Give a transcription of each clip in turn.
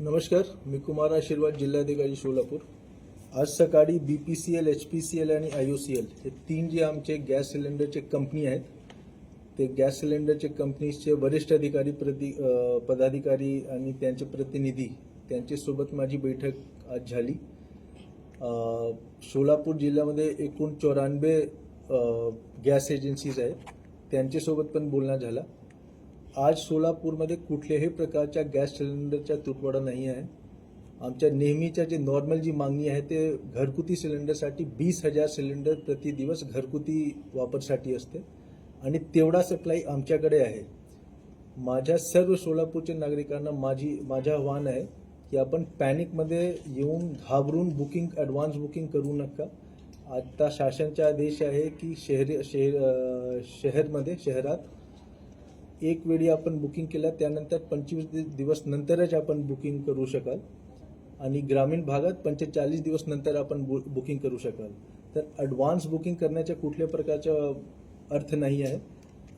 नमस्कार, मी कुमार आशीर्वाद, जिल्हाधिकारी सोलापूर. आज सकाळी BPCL, HPCL आणि IOCL हे तीन जे आमचे गॅस सिलेंडरचे कंपनी आहेत, ते गॅस सिलेंडरचे कंपनीचे वरिष्ठ अधिकारी, पदाधिकारी आणि त्यांचे प्रतिनिधी त्यांच्यासोबत माझी बैठक आज झाली. सोलापूर जिल्ह्यामध्ये एकूण 94 गॅस एजन्सीज आहेत, त्यांच्यासोबत पण बोलणं झालं. आज सोलापूरमध्ये कुठल्याही प्रकारच्या गॅस सिलेंडरचा तुटवडा नाही आहे. आमच्या नेहमीच्या जे नॉर्मल जी मागणी आहे ते घरगुती सिलेंडरसाठी 20,000 सिलेंडर प्रति दिवस घरगुती वापरसाठी असते आणि तेवढा सप्लाय आमच्याकडे आहे. माझ्या सर्व सोलापूरच्या नागरिकांना माझं आव्हान आहे की आपण पॅनिकमध्ये येऊन घाबरून ॲडव्हान्स बुकिंग करू नका. आता शासनाचा आदेश आहे की शहरात एक वेळी आपण बुकिंग केलं त्यानंतर 25 दिवस नंतरच आपण बुकिंग करू शकाल आणि ग्रामीण भागात 45 दिवस नंतर आपण बुकिंग करू शकाल. तर ॲडव्हान्स बुकिंग करण्याचा कुठल्या प्रकारचा अर्थ नाही आहे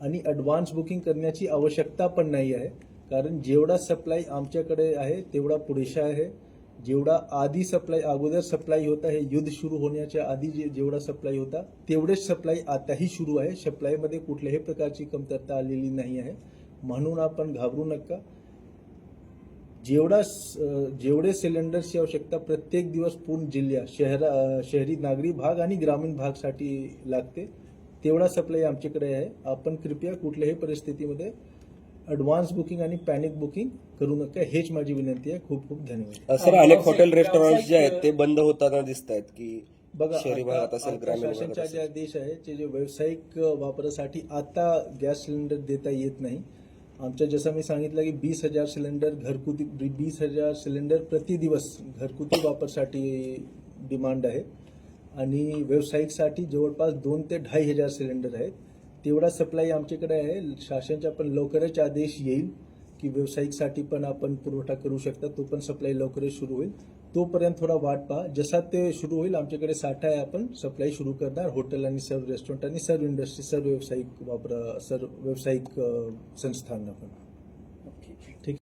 आणि ॲडव्हान्स बुकिंग करण्याची आवश्यकता पण नाही आहे, कारण जेवढा सप्लाय आमच्याकडे आहे तेवढा पुरेसा आहे. जेवढा अगोदर सप्लाय होता, हे युद्ध सुरू होण्याच्या आधी जेवढा सप्लाय होता तेवढेच सप्लाय आताही सुरू आहे. सप्लायमध्ये कुठल्याही प्रकारची कमतरता आलेली नाही आहे, म्हणून आपण घाबरू नका. जेवढे सिलेंडर्सची आवश्यकता प्रत्येक दिवस पूर्ण शहरी नागरी भाग आणि ग्रामीण भागसाठी लागते तेवढा सप्लाय आमच्याकडे आहे. आपण कृपया कुठल्याही परिस्थितीमध्ये ॲडव्हान्स बुकिंग आणि पॅनिक बुकिंग करू नका, हेच माझी विनंती आहे. खूप खूप धन्यवाद. सर, अनेक हॉटेल रेस्टॉरंट जे आहेत ते बंद होताना दिसत आहेत की बघा, शहरी भागात असेल, ग्रामीण भागात शासनाचा जे असेल. आदेश आहे ते जे व्यावसायिक वापरासाठी आता गॅस सिलेंडर देता येत नाही. आमच्या जसं मी सांगितलं की 20,000 सिलेंडर घरगुती 20,000 सिलेंडर प्रति दिवस घरगुती वापरासाठी डिमांड आहे आणि व्यावसायिकसाठी जवळपास 2 ते 2,500 सिलेंडर आहेत. तेवढा सप्लाय आमच्याकडे आहे. शासनाचा पण लवकरच आदेश येईल की व्यावसायिकसाठी पण आपण पुरवठा करू शकता, तो पण सप्लाय लवकरच सुरू होईल. तोपर्यंत थोडा वाट पहा. जसा ते सुरू होईल आमच्याकडे साठा आहे, आपण सप्लाय सुरू करणार. हॉटेल आणि सर्व रेस्टॉरंट आणि सर्व इंडस्ट्री, सर्व व्यावसायिक संस्थांना पण.